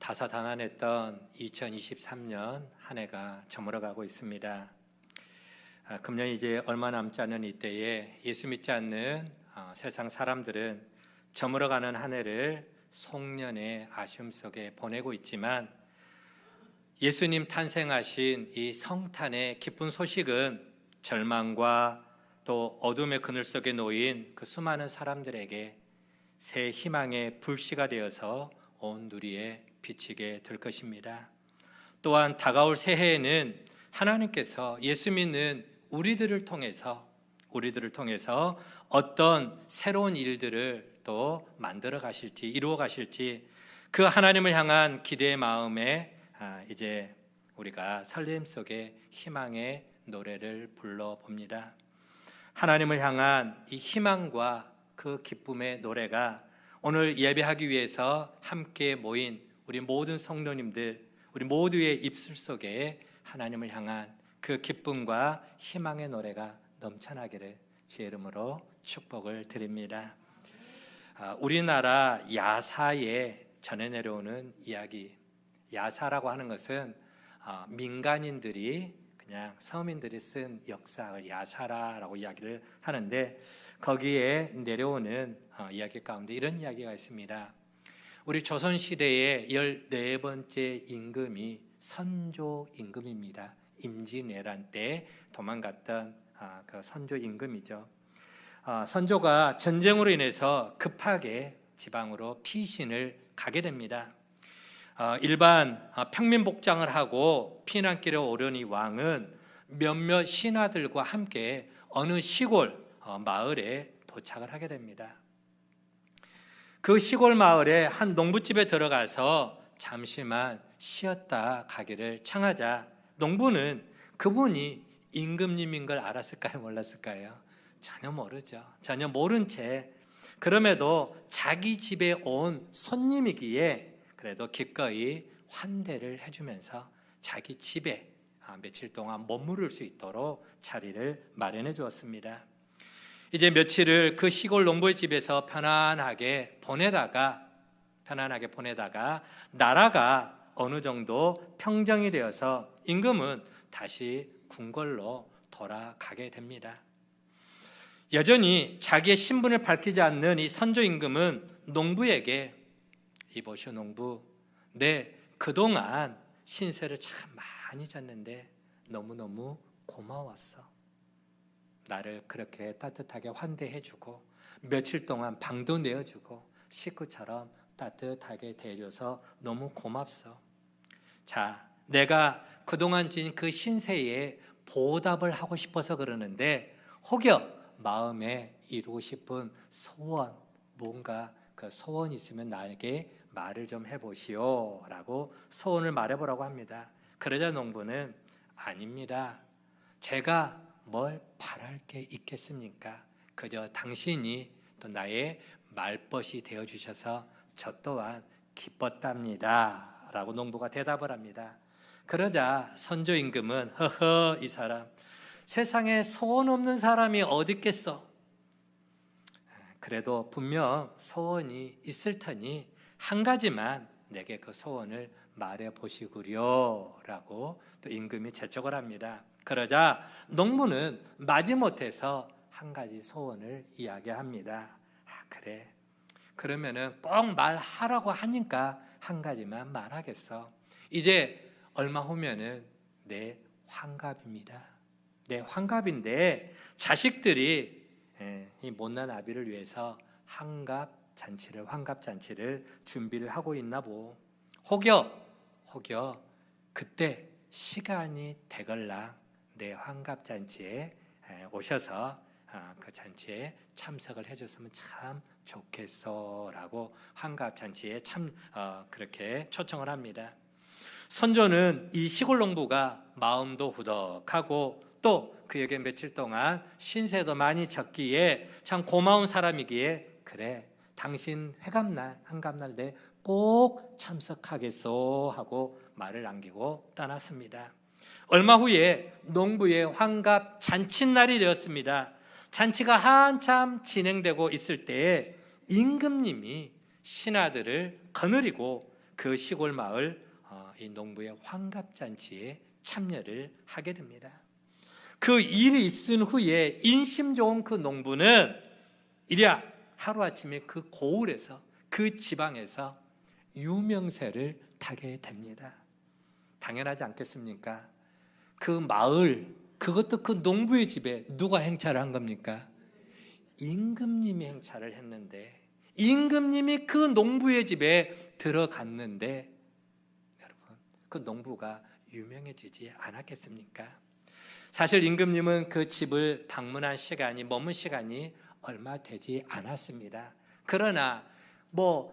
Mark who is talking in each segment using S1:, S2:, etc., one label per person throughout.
S1: 다사다난했던 2023년 한 해가 저물어가고 있습니다. 금년이 이제 얼마 남지 않은 이때에 예수 믿지 않는 세상 사람들은 저물어가는 한 해를 송년의 아쉬움 속에 보내고 있지만, 예수님 탄생하신 이 성탄의 기쁜 소식은 절망과 또 어둠의 그늘 속에 놓인 그 수많은 사람들에게 새 희망의 불씨가 되어서 온 누리에 비치게 될 것입니다. 또한 다가올 새해에는 하나님께서 예수 믿는 우리들을 통해서 어떤 새로운 일들을 또 만들어 가실지, 이루어 가실지, 그 하나님을 향한 기대의 마음에 이제 우리가 설렘 속에 희망의 노래를 불러봅니다. 하나님을 향한 이 희망과 그 기쁨의 노래가 오늘 예배하기 위해서 함께 모인 우리 모든 성도님들, 우리 모두의 입술 속에 하나님을 향한 그 기쁨과 희망의 노래가 넘쳐나기를 주의 이름으로 축복을 드립니다. 우리나라 야사에 전해 내려오는 이야기, 야사라고 하는 것은 민간인들이, 그냥 서민들이 쓴 역사를 야사라라고 이야기를 하는데, 거기에 내려오는 이야기 가운데 이런 이야기가 있습니다. 우리 조선시대의 14번째 임금이 선조 임금입니다. 임진왜란 때 도망갔던 그 선조 임금이죠. 선조가 전쟁으로 인해서 급하게 지방으로 피신을 가게 됩니다. 일반 평민복장을 하고 피난길에 오르니 왕은 몇몇 신하들과 함께 어느 시골 마을에 도착을 하게 됩니다. 그 시골 마을에 한 농부집에 들어가서 잠시만 쉬었다 가기를 청하자, 농부는 그분이 임금님인 걸 알았을까요? 몰랐을까요? 전혀 모르죠. 전혀 모른 채, 그럼에도 자기 집에 온 손님이기에 그래도 기꺼이 환대를 해주면서 자기 집에 며칠 동안 머무를 수 있도록 자리를 마련해 주었습니다. 이제 며칠을 그 시골 농부의 집에서 편안하게 보내다가 나라가 어느 정도 평정이 되어서 임금은 다시 궁궐로 돌아가게 됩니다. 여전히 자기의 신분을 밝히지 않는 이 선조 임금은 농부에게, 이보시오 농부, 내 그동안 신세를 참 많이 졌는데 너무너무 고마웠어. 나를 그렇게 따뜻하게 환대해주고 며칠 동안 방도 내어주고 식구처럼 따뜻하게 대해줘서 너무 고맙소. 자, 내가 그동안 진 그 신세에 보답을 하고 싶어서 그러는데, 혹여 마음에 이루고 싶은 소원, 뭔가 그 소원 있으면 나에게 말을 좀 해보시오 라고 소원을 말해보라고 합니다. 그러자 농부는, 아닙니다. 제가 뭘 바랄 게 있겠습니까? 그저 당신이 또 나의 말벗이 되어주셔서 저 또한 기뻤답니다 라고 농부가 대답을 합니다. 그러자 선조 임금은, 허허, 이 사람, 세상에 소원 없는 사람이 어디 있겠어? 그래도 분명 소원이 있을 테니 한 가지만 내게 그 소원을 말해보시구려 라고 또 임금이 재촉을 합니다. 그러자 농부는 마지못해서 한 가지 소원을 이야기합니다. 그래, 그러면은 꼭 말하라고 하니까 한 가지만 말하겠어. 이제 얼마 후면은 내 환갑입니다. 내 환갑인데 자식들이 이 못난 아비를 위해서 환갑잔치를 준비를 하고 있나 보. 혹여 그때 시간이 되걸랑 내 환갑잔치에 오셔서 그 잔치에 참석을 해줬으면 참 좋겠어라고 환갑잔치에 그렇게 초청을 합니다. 선조는 이 시골 농부가 마음도 후덕하고 또 그에게 며칠 동안 신세도 많이 졌기에 참 고마운 사람이기에, 그래, 당신 환갑날 내 꼭 참석하겠소 하고 말을 남기고 떠났습니다. 얼마 후에 농부의 환갑 잔칫날이 되었습니다. 잔치가 한참 진행되고 있을 때에 임금님이 신하들을 거느리고 그 시골 마을 이 농부의 환갑잔치에 참여를 하게 됩니다. 그 일이 있은 후에 인심 좋은 그 농부는 이랴 하루아침에 그 고을에서 그 지방에서 유명세를 타게 됩니다. 당연하지 않겠습니까? 그 마을, 그것도 그 농부의 집에 누가 행차를 한 겁니까? 임금님이 행차를 했는데, 임금님이 그 농부의 집에 들어갔는데, 여러분, 그 농부가 유명해지지 않았겠습니까? 사실 임금님은 그 집을 방문한 시간이, 머문 시간이 얼마 되지 않았습니다. 그러나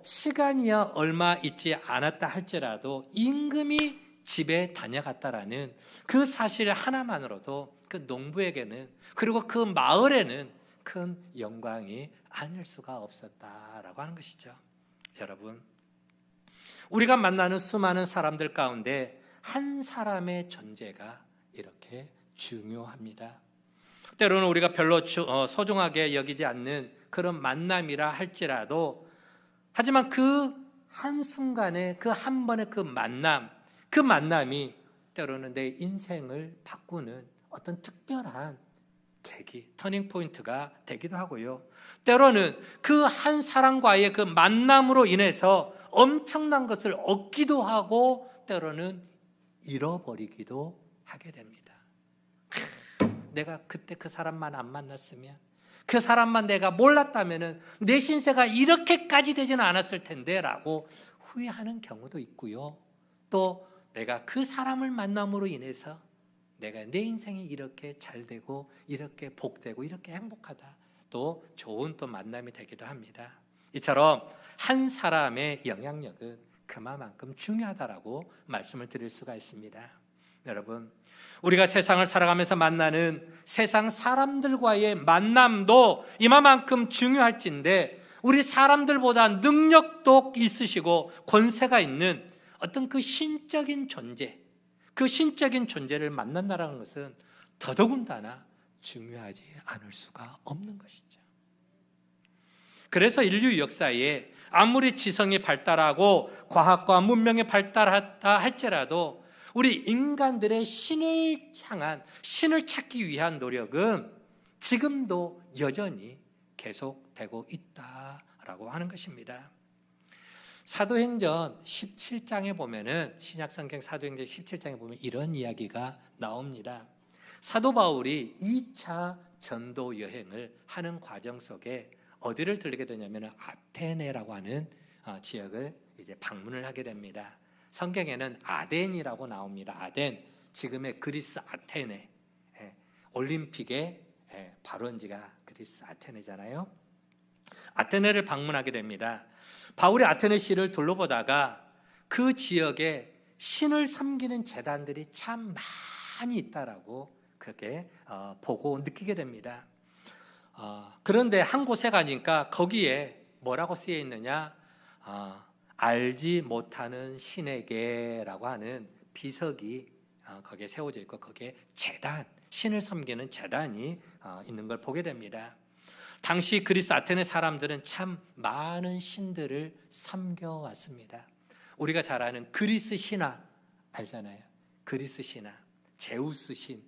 S1: 시간이야 얼마 있지 않았다 할지라도 임금이 집에 다녀갔다라는 그 사실 하나만으로도 그 농부에게는, 그리고 그 마을에는 큰 영광이 아닐 수가 없었다라고 하는 것이죠. 여러분, 우리가 만나는 수많은 사람들 가운데 한 사람의 존재가 이렇게 중요합니다. 때로는 우리가 별로 소중하게 여기지 않는 그런 만남이라 할지라도, 하지만 그 한순간에 그 한 번의 그 만남이 때로는 내 인생을 바꾸는 어떤 특별한 계기, 터닝 포인트가 되기도 하고요. 때로는 그 한 사람과의 그 만남으로 인해서 엄청난 것을 얻기도 하고 때로는 잃어버리기도 하게 됩니다. 내가 그때 그 사람만 안 만났으면, 그 사람만 내가 몰랐다면 내 신세가 이렇게까지 되지는 않았을 텐데 라고 후회하는 경우도 있고요. 또 내가 그 사람을 만남으로 인해서 내가 내 인생이 이렇게 잘 되고 이렇게 복되고 이렇게 행복하다, 또 좋은 또 만남이 되기도 합니다. 이처럼 한 사람의 영향력은 그만큼 중요하다라고 말씀을 드릴 수가 있습니다. 여러분, 우리가 세상을 살아가면서 만나는 세상 사람들과의 만남도 이만큼 중요할진데, 우리 사람들보다 능력도 있으시고 권세가 있는 어떤 그 신적인 존재, 그 신적인 존재를 만난다는 것은 더더군다나 중요하지 않을 수가 없는 것이죠. 그래서 인류 역사에 아무리 지성이 발달하고 과학과 문명이 발달했다 할지라도 우리 인간들의 신을 향한, 신을 찾기 위한 노력은 지금도 여전히 계속되고 있다라고 하는 것입니다. 사도행전 17장에 보면은, 신약성경 사도행전 17장에 보면 이런 이야기가 나옵니다. 사도 바울이 2차 전도 여행을 하는 과정 속에 어디를 들리게 되냐면 아테네라고 하는 지역을 이제 방문을 하게 됩니다. 성경에는 아덴이라고 나옵니다. 아덴, 지금의 그리스 아테네, 올림픽의 발원지가 그리스 아테네잖아요. 아테네를 방문하게 됩니다. 바울이 아테네시를 둘러보다가 그 지역에 신을 섬기는 제단들이 참 많이 있다라고 그렇게 보고 느끼게 됩니다. 그런데 한 곳에 가니까 거기에 뭐라고 쓰여 있느냐, 알지 못하는 신에게라고 하는 비석이 거기에 세워져 있고, 거기에 제단, 신을 섬기는 제단이 있는 걸 보게 됩니다. 당시 그리스 아테네 사람들은 참 많은 신들을 섬겨왔습니다. 우리가 잘 아는 그리스 신화 알잖아요. 그리스 신화, 제우스 신,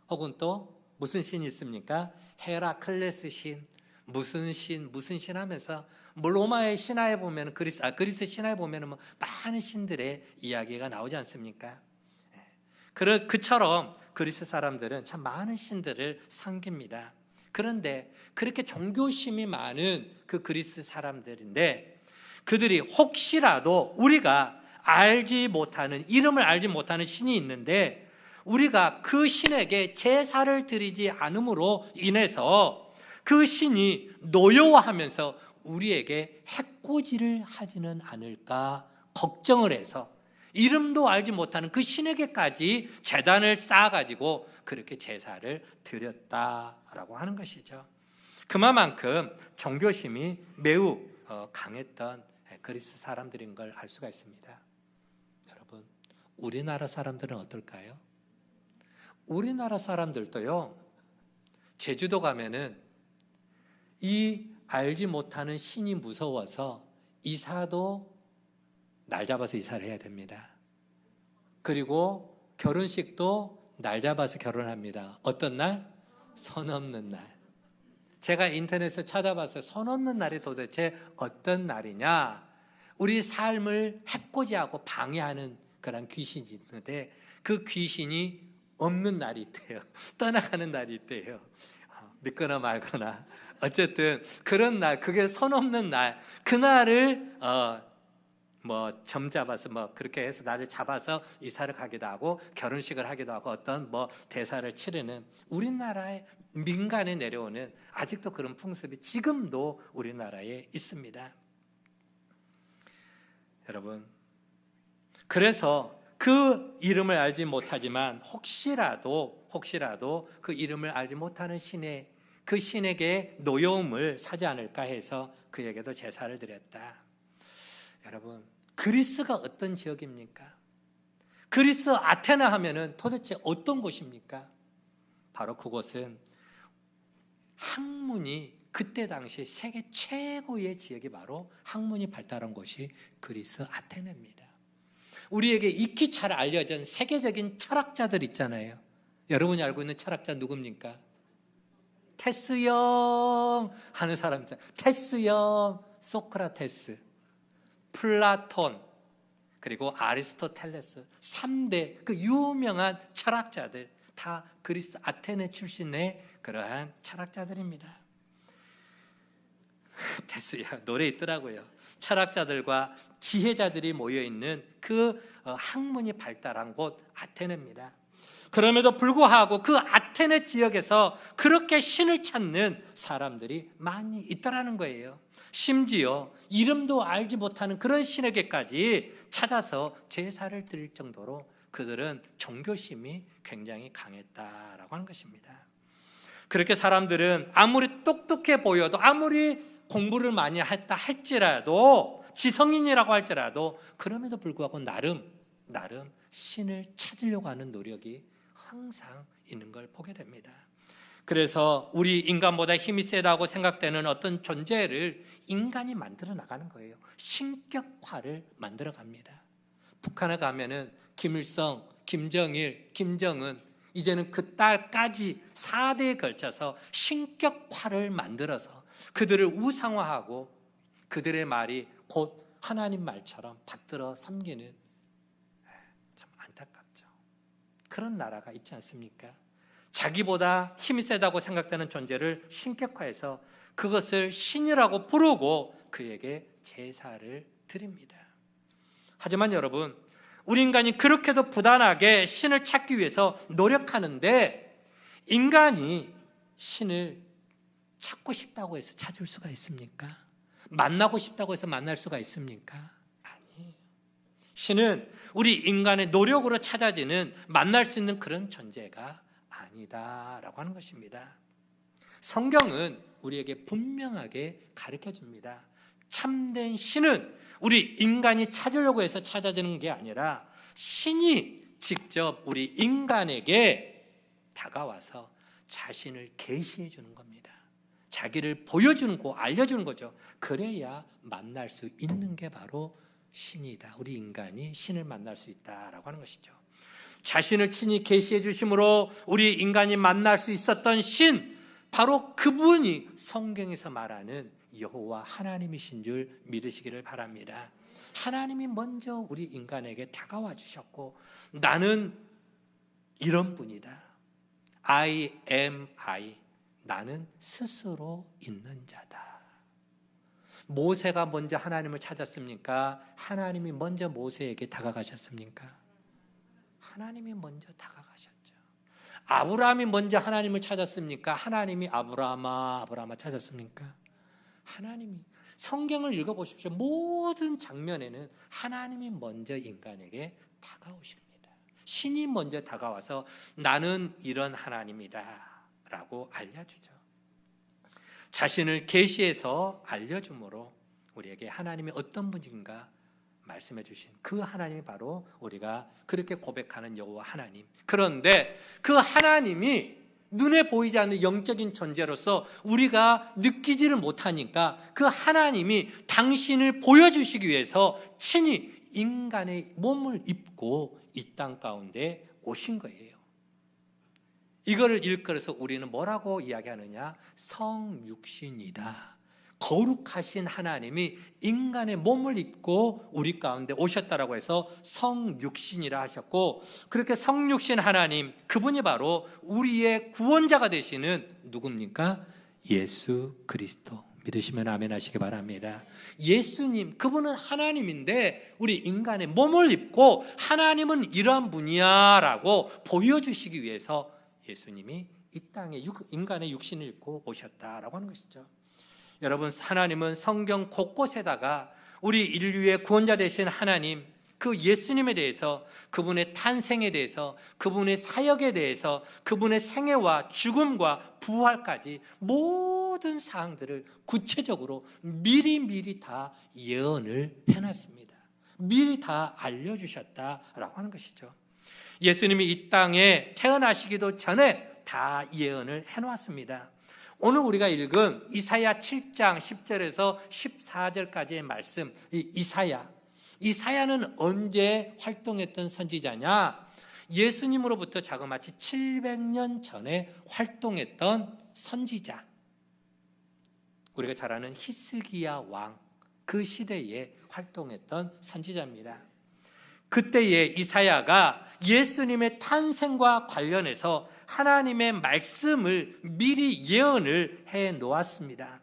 S1: 혹은 또 무슨 신이 있습니까? 헤라클레스 신, 무슨 신 하면서 로마의 신화에 보면 그리스 신화에 보면 많은 신들의 이야기가 나오지 않습니까? 그처럼 그리스 사람들은 참 많은 신들을 섬깁니다. 그런데 그렇게 종교심이 많은 그 그리스 사람들인데, 그들이 혹시라도 우리가 알지 못하는, 이름을 알지 못하는 신이 있는데 우리가 그 신에게 제사를 드리지 않음으로 인해서 그 신이 노여워하면서 우리에게 해코지를 하지는 않을까 걱정을 해서 이름도 알지 못하는 그 신에게까지 제단을 쌓아가지고 그렇게 제사를 드렸다라고 하는 것이죠. 그만큼 종교심이 매우 강했던 그리스 사람들인 걸 알 수가 있습니다. 여러분, 우리나라 사람들은 어떨까요? 우리나라 사람들도요, 제주도 가면은 이 알지 못하는 신이 무서워서 이사도 날 잡아서 이사를 해야 됩니다. 그리고 결혼식도 날 잡아서 결혼합니다. 어떤 날? 선 없는 날. 제가 인터넷에서 찾아봤어요. 선 없는 날이 도대체 어떤 날이냐? 우리 삶을 해코지하고 방해하는 그런 귀신이 있는데 그 귀신이 없는 날이 있대요. 떠나가는 날이 있대요. 믿거나 말거나 어쨌든 그런 날, 그게 선 없는 날, 그 날을 점 잡아서 그렇게 해서 나를 잡아서 이사를 가기도 하고 결혼식을 하기도 하고 어떤 대사를 치르는 우리나라의 민간에 내려오는 아직도 그런 풍습이 지금도 우리나라에 있습니다. 여러분, 그래서 그 이름을 알지 못하지만 혹시라도 그 이름을 알지 못하는 그 신에게 노여움을 사지 않을까 해서 그에게도 제사를 드렸다. 여러분, 그리스가 어떤 지역입니까? 그리스 아테네 하면은 도대체 어떤 곳입니까? 바로 그곳은 학문이 그때 당시 세계 최고의 지역이 바로 학문이 발달한 곳이 그리스 아테네입니다. 우리에게 익히 잘 알려진 세계적인 철학자들 있잖아요. 여러분이 알고 있는 철학자 누굽니까? 테스형 하는 사람 있잖아요. 테스형, 소크라테스, 플라톤, 그리고 아리스토텔레스 3대 그 유명한 철학자들 다 그리스 아테네 출신의 그러한 철학자들입니다. 테스야 노래 있더라고요. 철학자들과 지혜자들이 모여있는 그 학문이 발달한 곳 아테네입니다. 그럼에도 불구하고 그 아테네 지역에서 그렇게 신을 찾는 사람들이 많이 있더라는 거예요. 심지어 이름도 알지 못하는 그런 신에게까지 찾아서 제사를 드릴 정도로 그들은 종교심이 굉장히 강했다라고 하는 것입니다. 그렇게 사람들은 아무리 똑똑해 보여도 아무리 공부를 많이 했다 할지라도 지성인이라고 할지라도 그럼에도 불구하고 나름 신을 찾으려고 하는 노력이 항상 있는 걸 보게 됩니다. 그래서 우리 인간보다 힘이 세다고 생각되는 어떤 존재를 인간이 만들어 나가는 거예요. 신격화를 만들어 갑니다. 북한에 가면은 김일성, 김정일, 김정은 이제는 그 딸까지 4대에 걸쳐서 신격화를 만들어서 그들을 우상화하고 그들의 말이 곧 하나님 말처럼 받들어 섬기는 참 안타깝죠. 그런 나라가 있지 않습니까? 자기보다 힘이 세다고 생각되는 존재를 신격화해서 그것을 신이라고 부르고 그에게 제사를 드립니다. 하지만 여러분, 우리 인간이 그렇게도 부단하게 신을 찾기 위해서 노력하는데 인간이 신을 찾고 싶다고 해서 찾을 수가 있습니까? 만나고 싶다고 해서 만날 수가 있습니까? 아니에요. 신은 우리 인간의 노력으로 찾아지는 만날 수 있는 그런 존재가 아니다라고 하는 것입니다. 성경은 우리에게 분명하게 가르쳐 줍니다. 참된 신은 우리 인간이 찾으려고 해서 찾아지는 게 아니라 신이 직접 우리 인간에게 다가와서 자신을 계시해 주는 겁니다. 자기를 보여주는 거, 알려주는 거죠. 그래야 만날 수 있는 게 바로 신이다. 우리 인간이 신을 만날 수 있다라고 하는 것이죠. 자신을 친히 계시해 주심으로 우리 인간이 만날 수 있었던 신, 바로 그분이 성경에서 말하는 여호와 하나님이신 줄 믿으시기를 바랍니다. 하나님이 먼저 우리 인간에게 다가와 주셨고 나는 이런 분이다. I am I. 나는 스스로 있는 자다. 모세가 먼저 하나님을 찾았습니까? 하나님이 먼저 모세에게 다가가셨습니까? 하나님이 먼저 다가가셨죠. 아브라함이 먼저 하나님을 찾았습니까? 하나님이 아브라함아 찾았습니까? 하나님이. 성경을 읽어보십시오. 모든 장면에는 하나님이 먼저 인간에게 다가오십니다. 신이 먼저 다가와서 나는 이런 하나님이다 라고 알려주죠. 자신을 계시해서 알려줌으로 우리에게 하나님이 어떤 분인가 말씀해 주신 그 하나님이 바로 우리가 그렇게 고백하는 여호와 하나님. 그런데 그 하나님이 눈에 보이지 않는 영적인 존재로서 우리가 느끼지를 못하니까 그 하나님이 당신을 보여주시기 위해서 친히 인간의 몸을 입고 이 땅 가운데 오신 거예요. 이거를 일컬어서 우리는 뭐라고 이야기하느냐? 성육신이다. 거룩하신 하나님이 인간의 몸을 입고 우리 가운데 오셨다라고 해서 성육신이라 하셨고, 그렇게 성육신 하나님, 그분이 바로 우리의 구원자가 되시는 누굽니까? 예수 그리스도. 믿으시면 아멘 하시기 바랍니다. 예수님, 그분은 하나님인데 우리 인간의 몸을 입고 하나님은 이러한 분이야 라고 보여주시기 위해서 예수님이 이 땅에 인간의 육신을 입고 오셨다라고 하는 것이죠. 여러분, 하나님은 성경 곳곳에다가 우리 인류의 구원자 되신 하나님, 그 예수님에 대해서, 그분의 탄생에 대해서, 그분의 사역에 대해서, 그분의 생애와 죽음과 부활까지 모든 사항들을 구체적으로 미리 다 예언을 해놨습니다. 미리 다 알려주셨다라고 하는 것이죠. 예수님이 이 땅에 태어나시기도 전에 다 예언을 해놓았습니다. 오늘 우리가 읽은 이사야 7장 10절에서 14절까지의 말씀, 이사야는 언제 활동했던 선지자냐? 예수님으로부터 자그마치 700년 전에 활동했던 선지자, 우리가 잘 아는 히스기야 왕, 그 시대에 활동했던 선지자입니다. 그때에 이사야가 예수님의 탄생과 관련해서 하나님의 말씀을 미리 예언을 해 놓았습니다.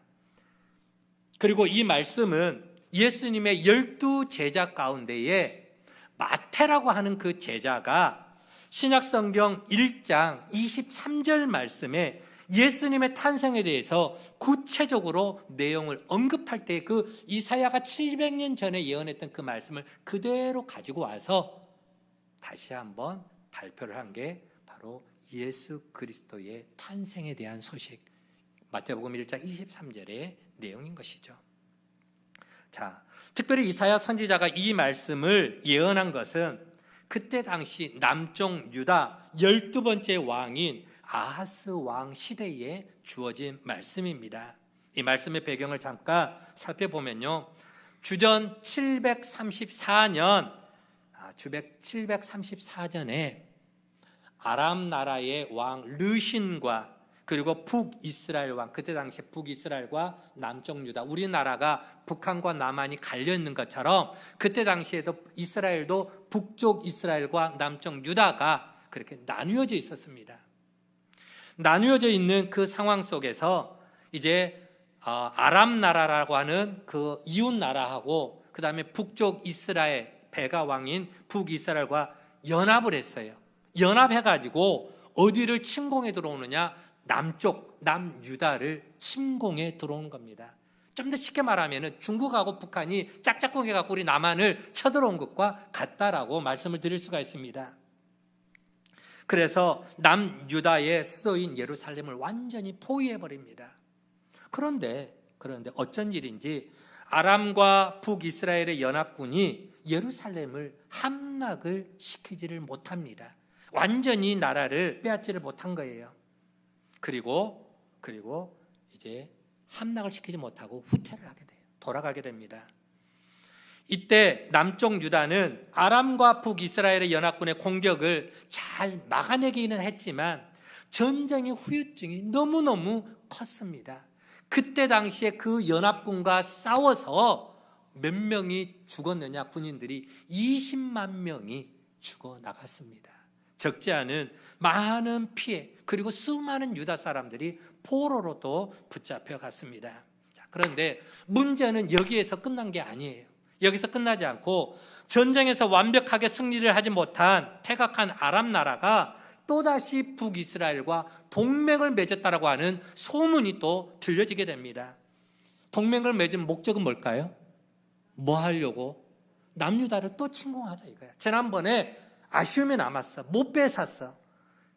S1: 그리고 이 말씀은 예수님의 12 제자 가운데에 마태라고 하는 그 제자가 신약성경 1장 23절 말씀에 예수님의 탄생에 대해서 구체적으로 내용을 언급할 때 그 이사야가 700년 전에 예언했던 그 말씀을 그대로 가지고 와서 다시 한번 발표를 한 게 바로 예수 그리스도의 탄생에 대한 소식, 마태복음 1장 23절의 내용인 것이죠. 자, 특별히 이사야 선지자가 이 말씀을 예언한 것은 그때 당시 남쪽 유다 12번째 왕인 아하스 왕 시대에 주어진 말씀입니다. 이 말씀의 배경을 잠깐 살펴보면요, 주전 734년에 아람 나라의 왕 르신과 그리고 북이스라엘 왕, 그때 당시 북이스라엘과 남쪽 유다, 우리나라가 북한과 남한이 갈려 있는 것처럼 그때 당시에도 이스라엘도 북쪽 이스라엘과 남쪽 유다가 그렇게 나뉘어져 있었습니다. 나뉘어져 있는 그 상황 속에서 이제 아람 나라라고 하는 그 이웃 나라하고 그 다음에 북쪽 이스라엘 베가 왕인 북이스라엘과 연합을 했어요. 연합해가지고 어디를 침공해 들어오느냐? 남유다를 침공해 들어오는 겁니다. 좀 더 쉽게 말하면 중국하고 북한이 짝짝꿍 해갖고 우리 남한을 쳐들어온 것과 같다라고 말씀을 드릴 수가 있습니다. 그래서 남유다의 수도인 예루살렘을 완전히 포위해버립니다. 그런데 어쩐 일인지 아람과 북이스라엘의 연합군이 예루살렘을 함락을 시키지를 못합니다. 완전히 나라를 빼앗지를 못한 거예요. 그리고 이제 함락을 시키지 못하고 후퇴를 하게 돼요. 돌아가게 됩니다. 이때 남쪽 유다는 아람과 북이스라엘의 연합군의 공격을 잘 막아내기는 했지만 전쟁의 후유증이 너무너무 컸습니다. 그때 당시에 그 연합군과 싸워서 몇 명이 죽었느냐? 군인들이 20만 명이 죽어나갔습니다. 적지 않은 많은 피해, 그리고 수많은 유다 사람들이 포로로도 붙잡혀 갔습니다. 자, 그런데 문제는 여기에서 끝난 게 아니에요. 여기서 끝나지 않고 전쟁에서 완벽하게 승리를 하지 못한 퇴각한 아람 나라가 또다시 북이스라엘과 동맹을 맺었다라고 하는 소문이 또 들려지게 됩니다. 동맹을 맺은 목적은 뭘까요? 뭐 하려고? 남유다를 또 침공하자 이거야. 지난번에 아쉬움이 남았어. 못 뺏었어.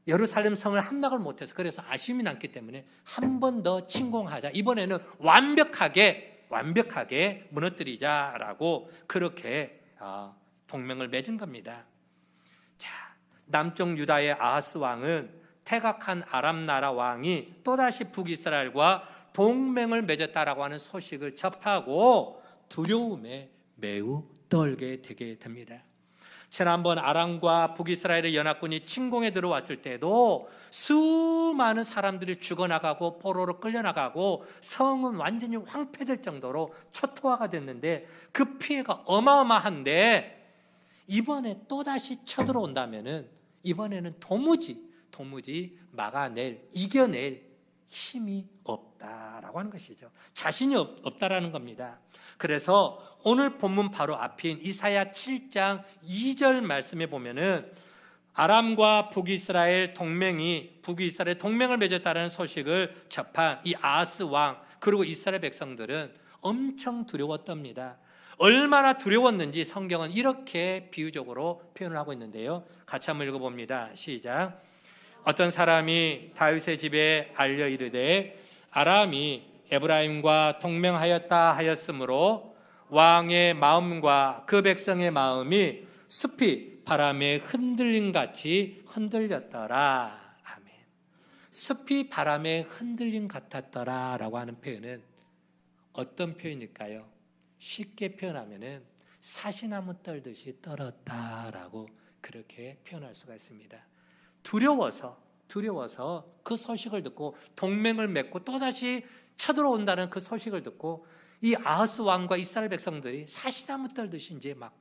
S1: 예루살렘 성을 함락을 못해서. 그래서 아쉬움이 남기 때문에 한 번 더 침공하자. 이번에는 완벽하게 무너뜨리자라고 그렇게 동맹을 맺은 겁니다. 자, 남쪽 유다의 아하스 왕은 퇴각한 아람 나라 왕이 또다시 북이스라엘과 동맹을 맺었다라고 하는 소식을 접하고 두려움에 매우 떨게 되게 됩니다. 지난번 아람과 북이스라엘의 연합군이 침공에 들어왔을 때도 수많은 사람들이 죽어나가고 포로로 끌려나가고 성은 완전히 황폐될 정도로 초토화가 됐는데 그 피해가 어마어마한데 이번에 또다시 쳐들어온다면은 이번에는 도무지 막아낼, 이겨낼 힘이 없다라고 하는 것이죠. 자신이 없다라는 겁니다. 그래서 오늘 본문 바로 앞인 이사야 7장 2절 말씀에 보면은 아람과 북이스라엘 동맹을 맺었다는 소식을 접한 이 아하스 왕 그리고 이스라엘 백성들은 엄청 두려웠답니다. 얼마나 두려웠는지 성경은 이렇게 비유적으로 표현을 하고 있는데요. 같이 한번 읽어봅니다. 시작. 어떤 사람이 다윗의 집에 알려 이르되 아람이 에브라임과 동맹하였다 하였으므로 왕의 마음과 그 백성의 마음이 숲이 바람에 흔들림 같이 흔들렸더라. 아멘. 숲이 바람에 흔들림 같았더라 라고 하는 표현은 어떤 표현일까요? 쉽게 표현하면은 사시나무 떨듯이 떨었다라고 그렇게 표현할 수가 있습니다. 두려워서 그 소식을 듣고 동맹을 맺고 또다시 쳐들어온다는 그 소식을 듣고 이 아하스 왕과 이스라엘 백성들이 사시나무 떨듯이 이제 막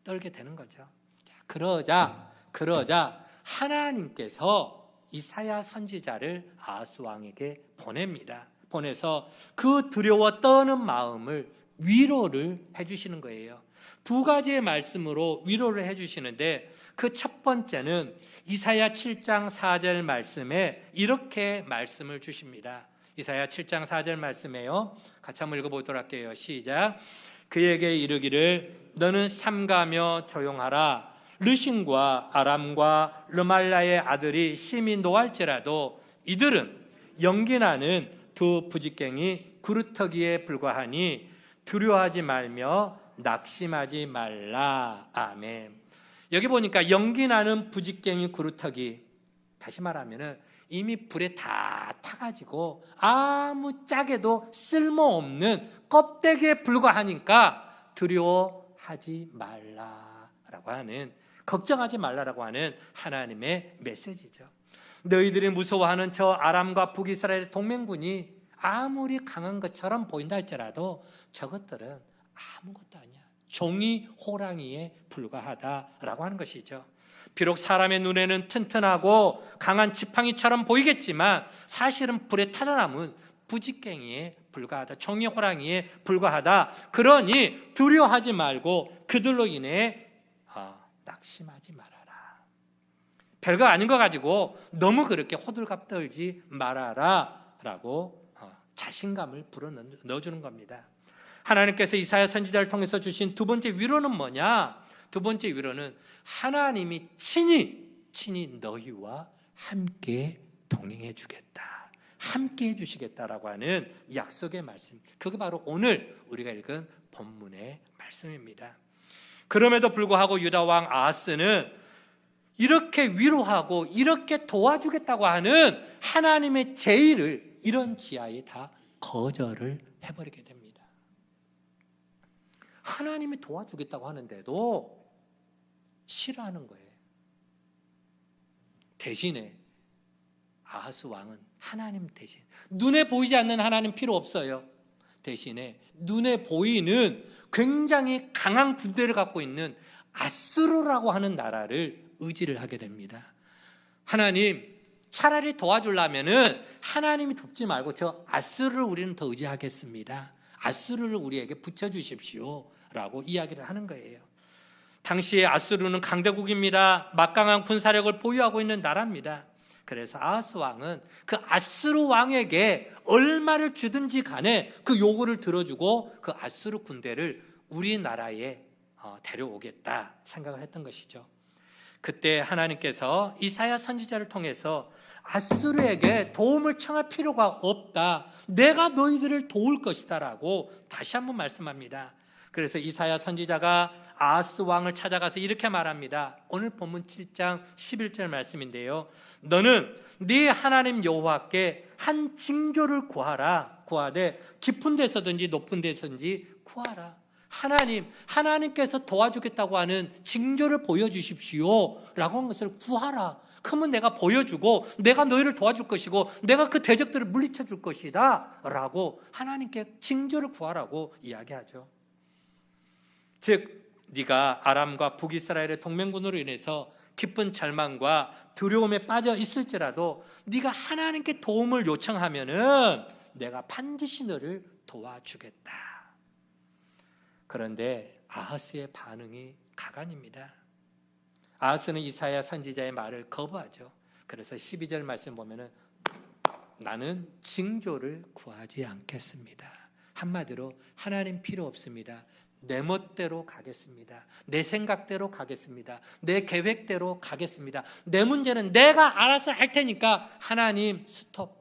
S1: 떨게 되는 거죠. 그러자 하나님께서 이사야 선지자를 아하스 왕에게 보냅니다. 보내서 그 두려워 떠는 마음을 위로를 해주시는 거예요. 두 가지의 말씀으로 위로를 해주시는데 그 첫 번째는 이사야 7장 4절 말씀에 이렇게 말씀을 주십니다. 이사야 7장 4절 말씀에요. 같이 한번 읽어보도록 할게요. 시작. 그에게 이르기를 너는 삼가며 조용하라. 르신과 아람과 르말라의 아들이 심히 노할지라도 이들은 연기나는 두 부직갱이 구루터기에 불과하니 두려워하지 말며 낙심하지 말라. 아멘. 여기 보니까 연기나는 부직갱이 구루터기, 다시 말하면은 이미 불에 다 타가지고 아무 짝에도 쓸모없는 껍데기에 불과하니까 두려워하지 말라라고 하는, 걱정하지 말라라고 하는 하나님의 메시지죠. 너희들이 무서워하는 저 아람과 북이스라엘 동맹군이 아무리 강한 것처럼 보인다 할지라도 저것들은 아무것도 아니야. 종이 호랑이에 불과하다라고 하는 것이죠. 비록 사람의 눈에는 튼튼하고 강한 지팡이처럼 보이겠지만 사실은 불에 타다 남은 부직갱이에 불과하다, 종이 호랑이에 불과하다. 그러니 두려워하지 말고 그들로 인해 낙심하지 말아라. 별거 아닌 거 가지고 너무 그렇게 호들갑 떨지 말아라 라고 자신감을 불어넣어주는 겁니다. 하나님께서 이사야 선지자를 통해서 주신 두 번째 위로는 뭐냐? 두 번째 위로는 하나님이 친히 너희와 함께 동행해 주겠다, 함께 해주시겠다라고 하는 약속의 말씀, 그게 바로 오늘 우리가 읽은 본문의 말씀입니다. 그럼에도 불구하고 유다 왕 아하스는 이렇게 위로하고 이렇게 도와주겠다고 하는 하나님의 제의를 이런 지하에 다 거절을 해버리게 됩니다. 하나님이 도와주겠다고 하는데도 싫어하는 거예요. 대신에 아하스 왕은 하나님 대신, 눈에 보이지 않는 하나님 필요 없어요. 대신에 눈에 보이는 굉장히 강한 군대를 갖고 있는 아수르라고 하는 나라를 의지를 하게 됩니다. 하나님, 차라리 도와주려면은 하나님이 돕지 말고 저 아수르를 우리는 더 의지하겠습니다. 아수르를 우리에게 붙여주십시오 라고 이야기를 하는 거예요. 당시에 아수르는 강대국입니다. 막강한 군사력을 보유하고 있는 나라입니다. 그래서 아하스 왕은 그 아수르 왕에게 얼마를 주든지 간에 그 요구를 들어주고 그 아수르 군대를 우리나라에 데려오겠다 생각을 했던 것이죠. 그때 하나님께서 이사야 선지자를 통해서 아수르에게 도움을 청할 필요가 없다, 내가 너희들을 도울 것이다 라고 다시 한번 말씀합니다. 그래서 이사야 선지자가 아하스 왕을 찾아가서 이렇게 말합니다. 오늘 본문 7장 11절 말씀인데요. 너는 네 하나님 여호와께 한 징조를 구하되 깊은 데서든지 높은 데서든지 구하라. 하나님께서 도와주겠다고 하는 징조를 보여주십시오 라고 한 것을 구하라. 그러면 내가 보여주고 내가 너희를 도와줄 것이고 내가 그 대적들을 물리쳐 줄 것이다 라고 하나님께 징조를 구하라고 이야기하죠. 즉 네가 아람과 북이스라엘의 동맹군으로 인해서 깊은 절망과 두려움에 빠져 있을지라도 네가 하나님께 도움을 요청하면은 내가 반드시 너를 도와주겠다. 그런데 아하스의 반응이 가관입니다. 아하스는 이사야 선지자의 말을 거부하죠. 그래서 12절 말씀 보면은 나는 징조를 구하지 않겠습니다. 한마디로 하나님 필요 없습니다. 내 멋대로 가겠습니다. 내 생각대로 가겠습니다. 내 계획대로 가겠습니다. 내 문제는 내가 알아서 할 테니까 하나님 스톱.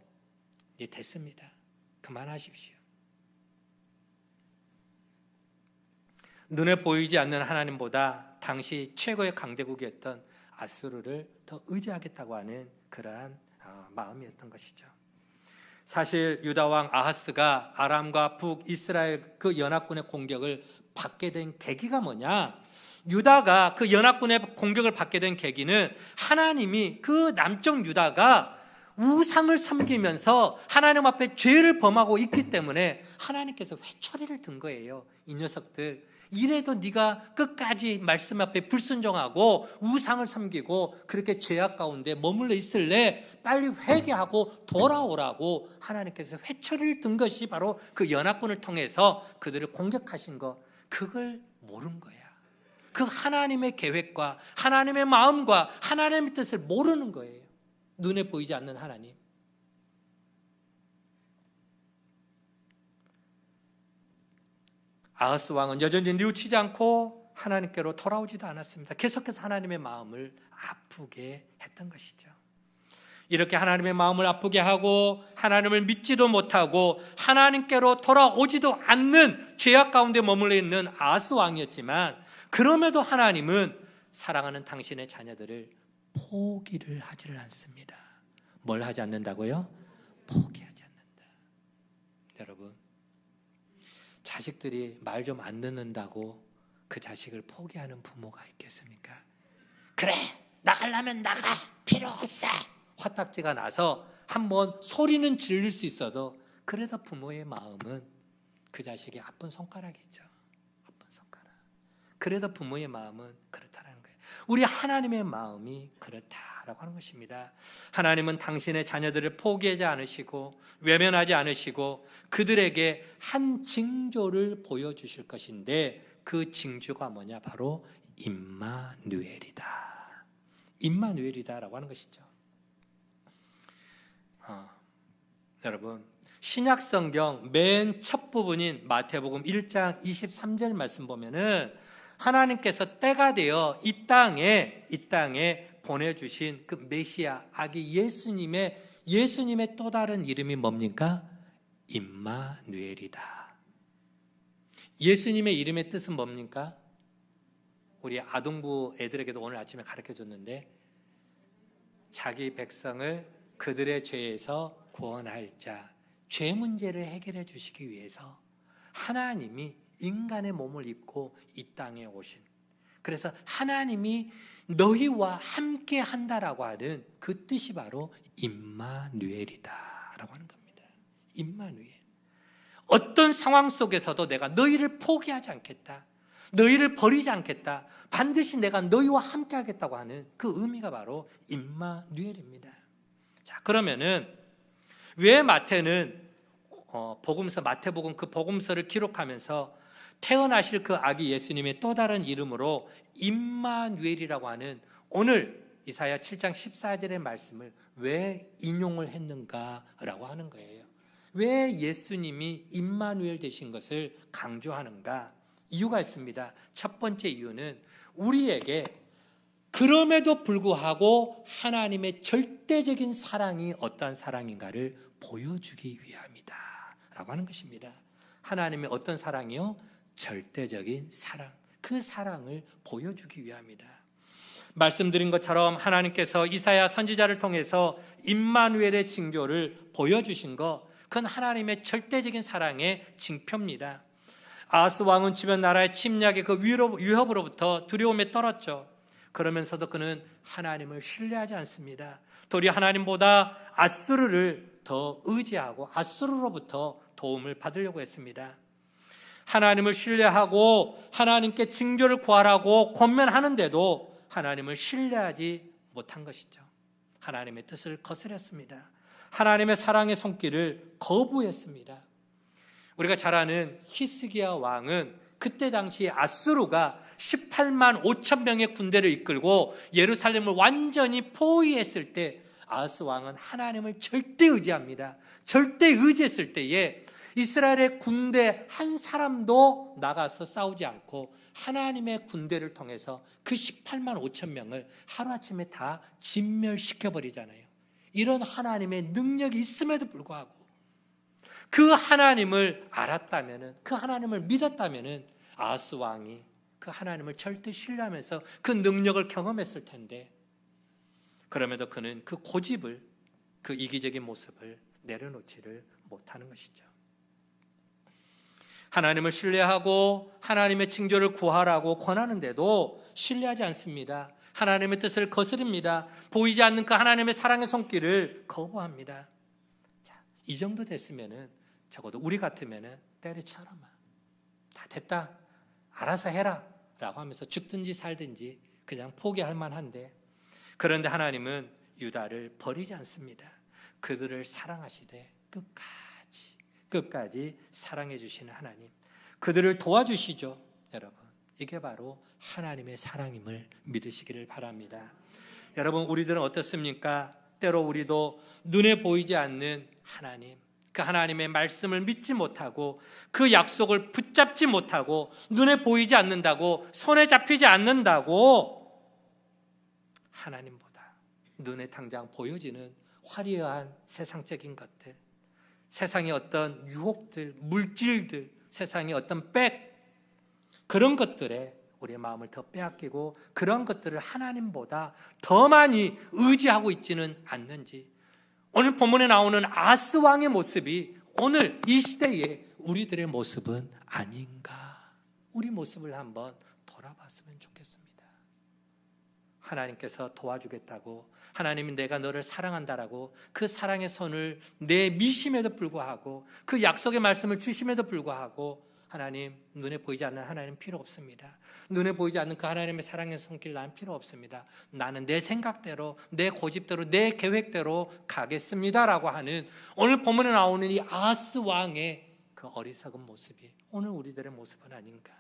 S1: 예, 됐습니다. 그만하십시오. 눈에 보이지 않는 하나님보다 당시 최고의 강대국이었던 아수르를 더 의지하겠다고 하는 그러한 마음이었던 것이죠. 사실 유다 왕 아하스가 아람과 북이스라엘 그 연합군의 공격을 받게 된 계기가 뭐냐? 유다가 그 연합군의 공격을 받게 된 계기는 하나님이 그 남쪽 유다가 우상을 섬기면서 하나님 앞에 죄를 범하고 있기 때문에 하나님께서 회초리를 든 거예요. 이 녀석들 이래도 네가 끝까지 말씀 앞에 불순종하고 우상을 섬기고 그렇게 죄악 가운데 머물러 있을래? 빨리 회개하고 돌아오라고 하나님께서 회초리를 든 것이 바로 그 연합군을 통해서 그들을 공격하신 것. 그걸 모른 거야. 그 하나님의 계획과 하나님의 마음과 하나님의 뜻을 모르는 거예요. 눈에 보이지 않는 하나님. 아하스 왕은 여전히 뉘우치지 않고 하나님께로 돌아오지도 않았습니다. 계속해서 하나님의 마음을 아프게 했던 것이죠. 이렇게 하나님의 마음을 아프게 하고 하나님을 믿지도 못하고 하나님께로 돌아오지도 않는 죄악 가운데 머물러 있는 아하스 왕이었지만 그럼에도 하나님은 사랑하는 당신의 자녀들을 포기를 하지를 않습니다. 뭘 하지 않는다고요? 포기하지 않는다. 여러분, 자식들이 말 좀 안 듣는다고 그 자식을 포기하는 부모가 있겠습니까? 그래, 나가려면 나가, 필요 없어. 화딱지가 나서 한번 소리는 지를 수 있어도 그래도 부모의 마음은 그 자식의 아픈 손가락이죠. 아픈 손가락. 그래도 부모의 마음은 그렇다는 거예요. 우리 하나님의 마음이 그렇다라고 하는 것입니다. 하나님은 당신의 자녀들을 포기하지 않으시고 외면하지 않으시고 그들에게 한 징조를 보여주실 것인데 그 징조가 뭐냐? 바로 임마누엘이다. 임마누엘이다라고 하는 것이죠. 여러분, 신약 성경 맨 첫 부분인 마태복음 1장 23절 말씀 보면은 하나님께서 때가 되어 이 땅에 보내주신 그 메시아 아기 예수님의 또 다른 이름이 뭡니까? 임마누엘이다. 예수님의 이름의 뜻은 뭡니까? 우리 아동부 애들에게도 오늘 아침에 가르쳐줬는데 자기 백성을 그들의 죄에서 구원할 자, 죄 문제를 해결해 주시기 위해서 하나님이 인간의 몸을 입고 이 땅에 오신, 그래서 하나님이 너희와 함께 한다라고 하는 그 뜻이 바로 임마누엘이다라고 하는 겁니다. 임마누엘. 어떤 상황 속에서도 내가 너희를 포기하지 않겠다, 너희를 버리지 않겠다, 반드시 내가 너희와 함께 하겠다고 하는 그 의미가 바로 임마누엘입니다. 자, 그러면은 왜 마태는 마태복음 그 복음서를 기록하면서 태어나실 그 아기 예수님의 또 다른 이름으로 임마누엘이라고 하는 오늘 이사야 7장 14절의 말씀을 왜 인용을 했는가라고 하는 거예요. 왜 예수님이 임마누엘 되신 것을 강조하는가? 이유가 있습니다. 첫 번째 이유는 우리에게 그럼에도 불구하고 하나님의 절대적인 사랑이 어떠한 사랑인가를 보여주기 위함이다 라고 하는 것입니다. 하나님의 어떤 사랑이요? 절대적인 사랑. 그 사랑을 보여주기 위함이다. 말씀드린 것처럼 하나님께서 이사야 선지자를 통해서 임마누엘의 징조를 보여주신 것, 그건 하나님의 절대적인 사랑의 징표입니다. 아하스 왕은 주변 나라의 침략의 그 위협으로부터 두려움에 떨었죠. 그러면서도 그는 하나님을 신뢰하지 않습니다. 도리어 하나님보다 아수르를 더 의지하고 아수르로부터 도움을 받으려고 했습니다. 하나님을 신뢰하고 하나님께 징조를 구하라고 권면하는데도 하나님을 신뢰하지 못한 것이죠. 하나님의 뜻을 거스렸습니다. 하나님의 사랑의 손길을 거부했습니다. 우리가 잘 아는 히스기야 왕은 그때 당시 아수르가 18만 5천 명의 군대를 이끌고 예루살렘을 완전히 포위했을 때 아하스 왕은 하나님을 절대 의지합니다. 절대 의지했을 때에 이스라엘의 군대 한 사람도 나가서 싸우지 않고 하나님의 군대를 통해서 그 18만 5천 명을 하루아침에 다 진멸시켜버리잖아요. 이런 하나님의 능력이 있음에도 불구하고 그 하나님을 알았다면, 그 하나님을 믿었다면 아하스 왕이 그 하나님을 절대 신뢰하면서 그 능력을 경험했을 텐데, 그럼에도 그는 그 고집을, 그 이기적인 모습을 내려놓지를 못하는 것이죠. 하나님을 신뢰하고 하나님의 징조를 구하라고 권하는데도 신뢰하지 않습니다. 하나님의 뜻을 거스릅니다. 보이지 않는 그 하나님의 사랑의 손길을 거부합니다. 자, 이 정도 됐으면은 적어도 우리 같으면은 때려쳐라, 다 됐다, 알아서 해라 라고 하면서 죽든지 살든지 그냥 포기할 만한데, 그런데 하나님은 유다를 버리지 않습니다. 그들을 사랑하시되 끝까지 사랑해 주시는 하나님, 그들을 도와주시죠. 여러분, 이게 바로 하나님의 사랑임을 믿으시기를 바랍니다. 여러분, 우리들은 어떻습니까? 때로 우리도 눈에 보이지 않는 하나님, 그 하나님의 말씀을 믿지 못하고 그 약속을 붙잡지 못하고 눈에 보이지 않는다고, 손에 잡히지 않는다고 하나님보다 눈에 당장 보여지는 화려한 세상적인 것들, 세상의 어떤 유혹들, 물질들, 세상의 어떤 그런 것들에 우리의 마음을 더 빼앗기고 그런 것들을 하나님보다 더 많이 의지하고 있지는 않는지, 오늘 본문에 나오는 아하스 왕의 모습이 오늘 이 시대에 우리들의 모습은 아닌가? 우리 모습을 한번 돌아봤으면 좋겠습니다. 하나님께서 도와주겠다고, 하나님이 내가 너를 사랑한다라고 그 사랑의 손을 내미심에도 불구하고, 그 약속의 말씀을 주심에도 불구하고 하나님, 눈에 보이지 않는 하나님 필요 없습니다. 눈에 보이지 않는 그 하나님의 사랑의 손길 난 필요 없습니다. 나는 내 생각대로, 내 고집대로, 내 계획대로 가겠습니다라고 하는 오늘 본문에 나오는 이 아하스 왕의 그 어리석은 모습이 오늘 우리들의 모습은 아닌가?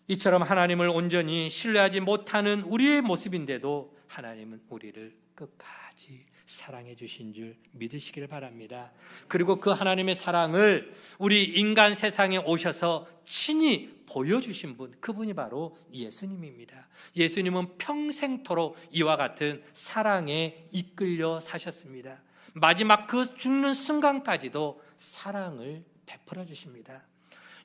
S1: 이처럼 하나님을 온전히 신뢰하지 못하는 우리의 모습인데도 하나님은 우리를 끝까지 사랑해 주신 줄 믿으시길 바랍니다. 그리고 그 하나님의 사랑을 우리 인간 세상에 오셔서 친히 보여주신 분, 그분이 바로 예수님입니다. 예수님은 평생토록 이와 같은 사랑에 이끌려 사셨습니다. 마지막 그 죽는 순간까지도 사랑을 베풀어 주십니다.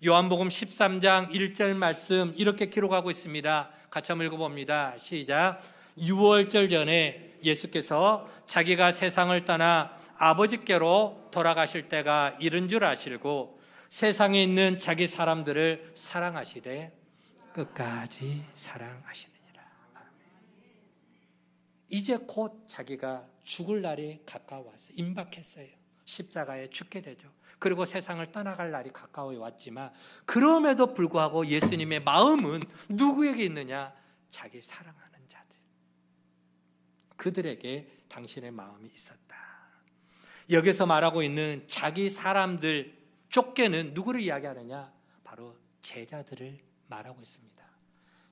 S1: 요한복음 13장 1절 말씀 이렇게 기록하고 있습니다. 같이 한번 읽어봅니다. 시작. 유월절 전에 예수께서 자기가 세상을 떠나 아버지께로 돌아가실 때가 이른 줄 아시고 세상에 있는 자기 사람들을 사랑하시되 끝까지 사랑하시느니라. 이제 곧 자기가 죽을 날이 가까워왔어요. 임박했어요. 십자가에 죽게 되죠. 그리고 세상을 떠나갈 날이 가까워 왔지만 그럼에도 불구하고 예수님의 마음은 누구에게 있느냐? 자기 사랑하는 자들, 그들에게 당신의 마음이 있었다. 여기서 말하고 있는 자기 사람들 좁게는 누구를 이야기하느냐? 바로 제자들을 말하고 있습니다.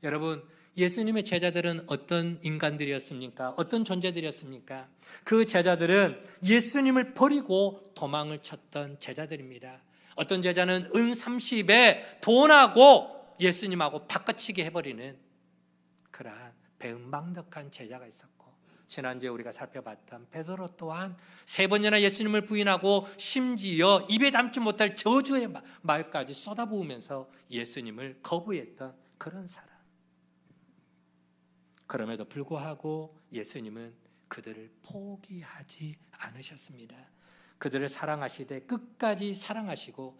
S1: 여러분, 예수님의 제자들은 어떤 인간들이었습니까? 어떤 존재들이었습니까? 그 제자들은 예수님을 버리고 도망을 쳤던 제자들입니다. 어떤 제자는 은 30에 돈하고 예수님하고 바꿔치기 해버리는 그러한 배은망덕한 제자가 있었고, 지난주에 우리가 살펴봤던 베드로 또한 3번이나 예수님을 부인하고 심지어 입에 담지 못할 저주의 말까지 쏟아부으면서 예수님을 거부했던 그런 사람. 그럼에도 불구하고 예수님은 그들을 포기하지 않으셨습니다. 그들을 사랑하시되 끝까지 사랑하시고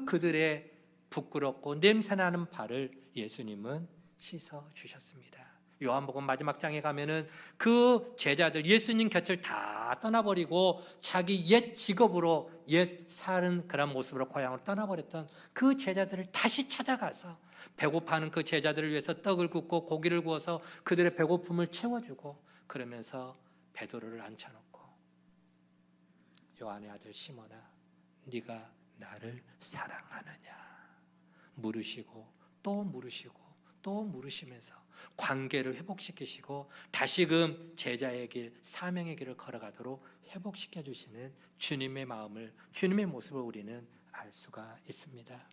S1: 그들의 부끄럽고 냄새나는 발을 예수님은 씻어 주셨습니다. 요한복음 마지막 장에 가면은 그 제자들 예수님 곁을 다 떠나버리고 자기 옛 직업으로 옛 사는 그런 모습으로 고향으로 떠나버렸던 그 제자들을 다시 찾아가서 배고파하는 그 제자들을 위해서 떡을 굽고 고기를 구워서 그들의 배고픔을 채워주고 그러면서 베드로를 앉혀놓고 요한의 아들 시몬아 네가 나를 사랑하느냐 물으시고 또 물으시고 또 물으시면서 관계를 회복시키시고 다시금 제자의 길, 사명의 길을 걸어가도록 회복시켜 주시는 주님의 마음을, 주님의 모습을 우리는 알 수가 있습니다.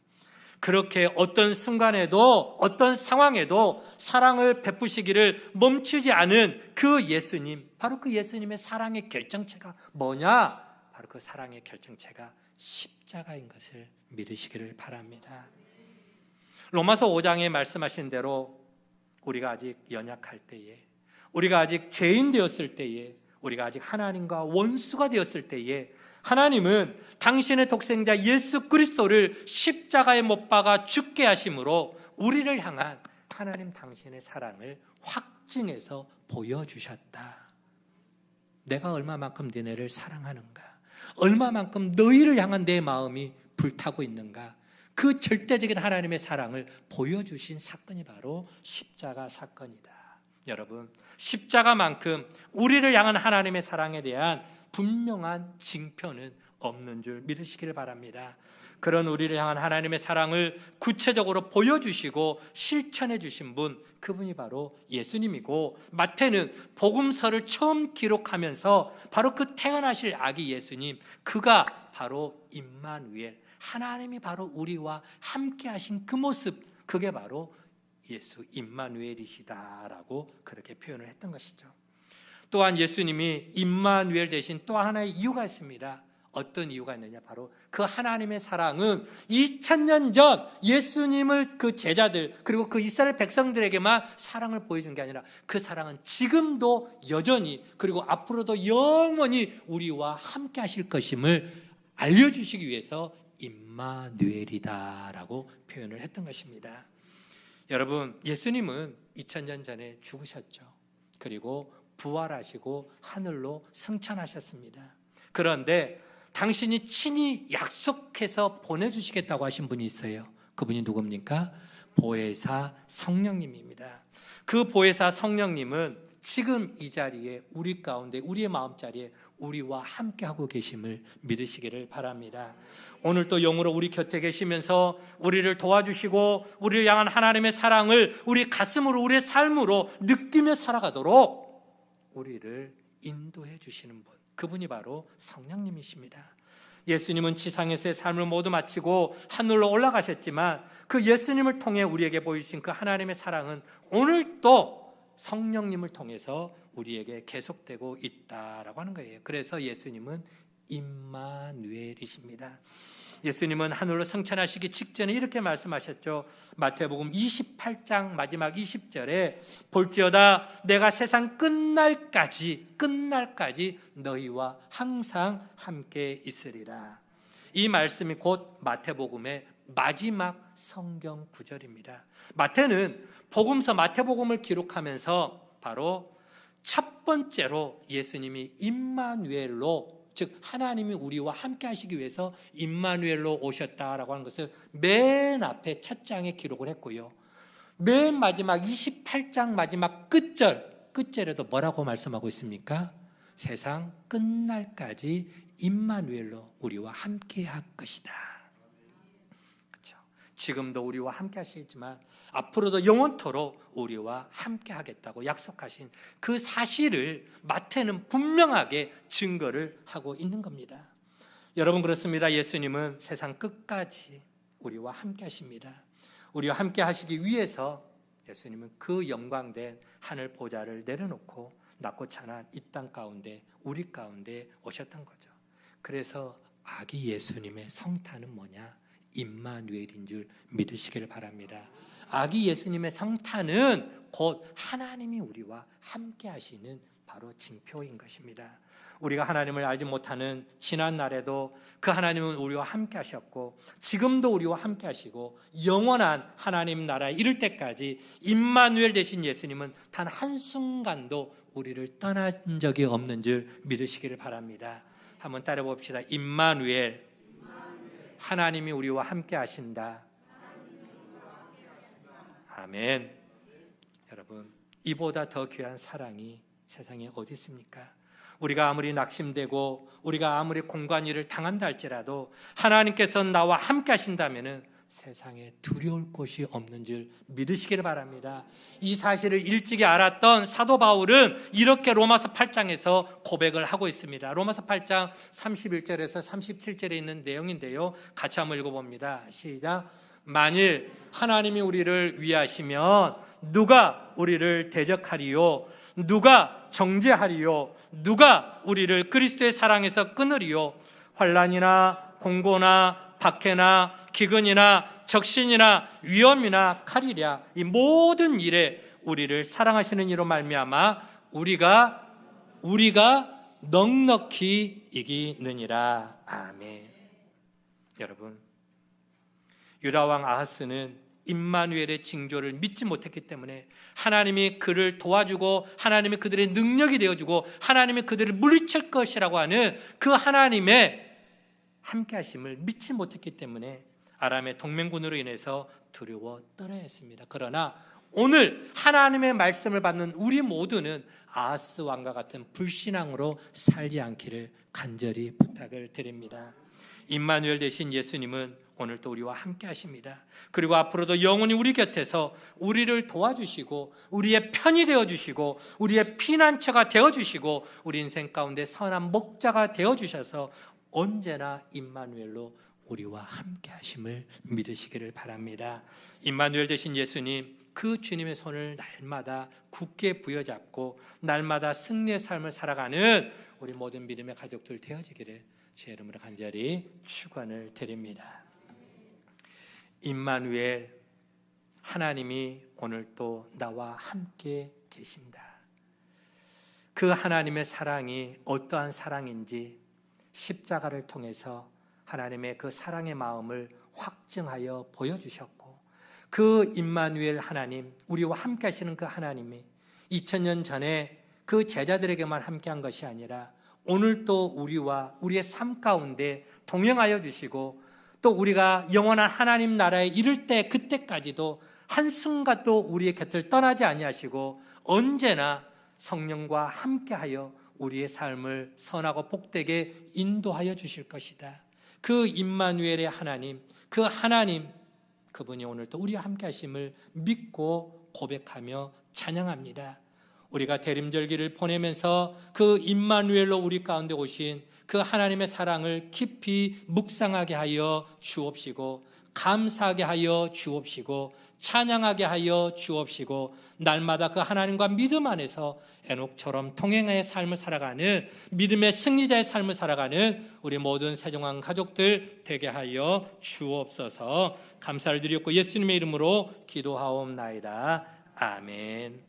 S1: 그렇게 어떤 순간에도 어떤 상황에도 사랑을 베푸시기를 멈추지 않은 그 예수님, 바로 그 예수님의 사랑의 결정체가 뭐냐? 바로 그 사랑의 결정체가 십자가인 것을 믿으시기를 바랍니다. 로마서 5장에 말씀하신 대로 우리가 아직 연약할 때에, 우리가 아직 죄인 되었을 때에, 우리가 아직 하나님과 원수가 되었을 때에 하나님은 당신의 독생자 예수 그리스도를 십자가에 못 박아 죽게 하심으로 우리를 향한 하나님 당신의 사랑을 확증해서 보여주셨다. 내가 얼마만큼 너희를 사랑하는가, 얼마만큼 너희를 향한 내 마음이 불타고 있는가, 그 절대적인 하나님의 사랑을 보여주신 사건이 바로 십자가 사건이다. 여러분, 십자가만큼 우리를 향한 하나님의 사랑에 대한 분명한 징표는 없는 줄 믿으시길 바랍니다. 그런 우리를 향한 하나님의 사랑을 구체적으로 보여주시고 실천해 주신 분, 그분이 바로 예수님이고, 마태는 복음서를 처음 기록하면서 바로 그 태어나실 아기 예수님, 그가 바로 임마누엘, 하나님이 바로 우리와 함께 하신 그 모습, 그게 바로 예수 임마누엘이시다라고 그렇게 표현을 했던 것이죠. 또한 예수님이 임마누엘 대신 또 하나의 이유가 있습니다. 어떤 이유가 있느냐? 바로 그 하나님의 사랑은 2000년 전 예수님을 그 제자들 그리고 그 이스라엘 백성들에게만 사랑을 보여준 게 아니라 그 사랑은 지금도 여전히 그리고 앞으로도 영원히 우리와 함께 하실 것임을 알려주시기 위해서 임마누엘이다라고 표현을 했던 것입니다. 여러분, 예수님은 2000년 전에 죽으셨죠. 그리고 부활하시고 하늘로 승천하셨습니다. 그런데 당신이 친히 약속해서 보내주시겠다고 하신 분이 있어요. 그분이 누굽니까? 보혜사 성령님입니다. 그 보혜사 성령님은 지금 이 자리에 우리 가운데 우리의 마음자리에 우리와 함께하고 계심을 믿으시기를 바랍니다. 오늘 또 영으로 우리 곁에 계시면서 우리를 도와주시고 우리를 향한 하나님의 사랑을 우리 가슴으로 우리의 삶으로 느끼며 살아가도록 우리를 인도해 주시는 분, 그분이 바로 성령님이십니다. 예수님은 지상에서의 삶을 모두 마치고 하늘로 올라가셨지만 그 예수님을 통해 우리에게 보여주신 그 하나님의 사랑은 오늘도 성령님을 통해서 우리에게 계속되고 있다라고 하는 거예요. 그래서 예수님은 임마누엘이십니다. 예수님은 하늘로 승천하시기 직전에 이렇게 말씀하셨죠. 마태복음 28장 마지막 20절에 볼지어다 내가 세상 끝날까지 너희와 항상 함께 있으리라. 이 말씀이 곧 마태복음의 마지막 성경 구절입니다. 마태는 복음서 마태복음을 기록하면서 바로 첫 번째로 예수님이 임마누엘로, 즉 하나님이 우리와 함께 하시기 위해서 임마누엘로 오셨다라고 하는 것을 맨 앞에 첫 장에 기록을 했고요. 맨 마지막 28장 마지막 끝절에도 뭐라고 말씀하고 있습니까? 세상 끝날까지 임마누엘로 우리와 함께 할 것이다. 그렇죠? 지금도 우리와 함께 하시지만 앞으로도 영원토록 우리와 함께 하겠다고 약속하신 그 사실을 마태는 분명하게 증거를 하고 있는 겁니다. 여러분, 그렇습니다. 예수님은 세상 끝까지 우리와 함께 하십니다. 우리와 함께 하시기 위해서 예수님은 그 영광된 하늘 보좌를 내려놓고 낮고 찬한 이 땅 가운데 우리 가운데 오셨던 거죠. 그래서 아기 예수님의 성탄은 뭐냐? 임마누엘인 줄 믿으시기를 바랍니다. 아기 예수님의 성탄은 곧 하나님이 우리와 함께 하시는 바로 징표인 것입니다. 우리가 하나님을 알지 못하는 지난 날에도 그 하나님은 우리와 함께 하셨고 지금도 우리와 함께 하시고 영원한 하나님 나라에 이를 때까지 임마누엘 되신 예수님은 단 한순간도 우리를 떠난 적이 없는 줄 믿으시기를 바랍니다. 한번 따라 봅시다. 임마누엘, 하나님이 우리와 함께 하신다. 아멘. 여러분, 이보다 더 귀한 사랑이 세상에 어디 있습니까? 우리가 아무리 낙심되고 우리가 아무리 공관위를 당한다 할지라도 하나님께서 나와 함께 하신다면 세상에 두려울 곳이 없는 줄 믿으시기를 바랍니다. 이 사실을 일찍이 알았던 사도 바울은 이렇게 로마서 8장에서 고백을 하고 있습니다. 로마서 8장 31절에서 37절에 있는 내용인데요, 같이 한번 읽어봅니다. 시작. 만일 하나님이 우리를 위하시면 누가 우리를 대적하리요? 누가 정죄하리요? 누가 우리를 그리스도의 사랑에서 끊으리요? 환난이나 공고나 박해나 기근이나 적신이나 위험이나 칼이랴, 이 모든 일에 우리를 사랑하시는 이로 말미암아 우리가 넉넉히 이기느니라. 아멘. 여러분, 유다왕 아하스는 임마누엘의 징조를 믿지 못했기 때문에 하나님이 그를 도와주고 하나님이 그들의 능력이 되어주고 하나님이 그들을 물리칠 것이라고 하는 그 하나님의 함께 하심을 믿지 못했기 때문에 아람의 동맹군으로 인해서 두려워 떨어야 했습니다. 그러나 오늘 하나님의 말씀을 받는 우리 모두는 아하스 왕과 같은 불신앙으로 살지 않기를 간절히 부탁을 드립니다. 임마누엘 되신 예수님은 오늘도 우리와 함께 하십니다. 그리고 앞으로도 영원히 우리 곁에서 우리를 도와주시고 우리의 편이 되어주시고 우리의 피난처가 되어주시고 우리 인생 가운데 선한 목자가 되어주셔서 언제나 임마누엘로 우리와 함께 하심을 믿으시기를 바랍니다. 임마누엘 되신 예수님, 그 주님의 손을 날마다 굳게 부여잡고 날마다 승리의 삶을 살아가는 우리 모든 믿음의 가족들 되어지기를 주의 이름으로 간절히 축원을 드립니다. 임마누엘, 하나님이 오늘 또 나와 함께 계신다. 그 하나님의 사랑이 어떠한 사랑인지 십자가를 통해서 하나님의 그 사랑의 마음을 확증하여 보여주셨고, 그 임마누엘 하나님, 우리와 함께 하시는 그 하나님이 2000년 전에 그 제자들에게만 함께한 것이 아니라 오늘도 우리와 우리의 삶 가운데 동행하여 주시고 또 우리가 영원한 하나님 나라에 이를 때 그때까지도 한순간도 우리의 곁을 떠나지 아니하시고 언제나 성령과 함께하여 우리의 삶을 선하고 복되게 인도하여 주실 것이다. 그 임마누엘의 하나님, 그 하나님, 그분이 오늘도 우리와 함께 하심을 믿고 고백하며 찬양합니다. 우리가 대림절기를 보내면서 그 임마누엘로 우리 가운데 오신 그 하나님의 사랑을 깊이 묵상하게 하여 주옵시고 감사하게 하여 주옵시고 찬양하게 하여 주옵시고 날마다 그 하나님과 믿음 안에서 에녹처럼 통행의 삶을 살아가는 믿음의 승리자의 삶을 살아가는 우리 모든 세종왕 가족들 되게 하여 주옵소서. 감사를 드렸고 예수님의 이름으로 기도하옵나이다. 아멘.